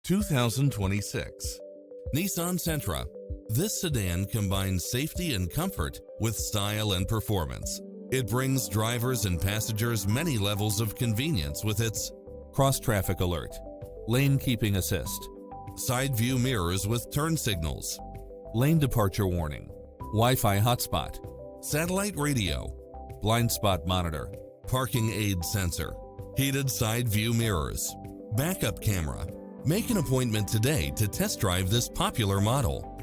2026 Nissan Sentra. This sedan combines safety and comfort with style and performance. It brings drivers and passengers many levels of convenience with its cross-traffic alert, lane keeping assist, side view mirrors with turn signals, lane departure warning, Wi-Fi hotspot, satellite radio, blind spot monitor, parking aid sensor, heated side view mirrors, backup camera. Make an appointment today to test drive this popular model.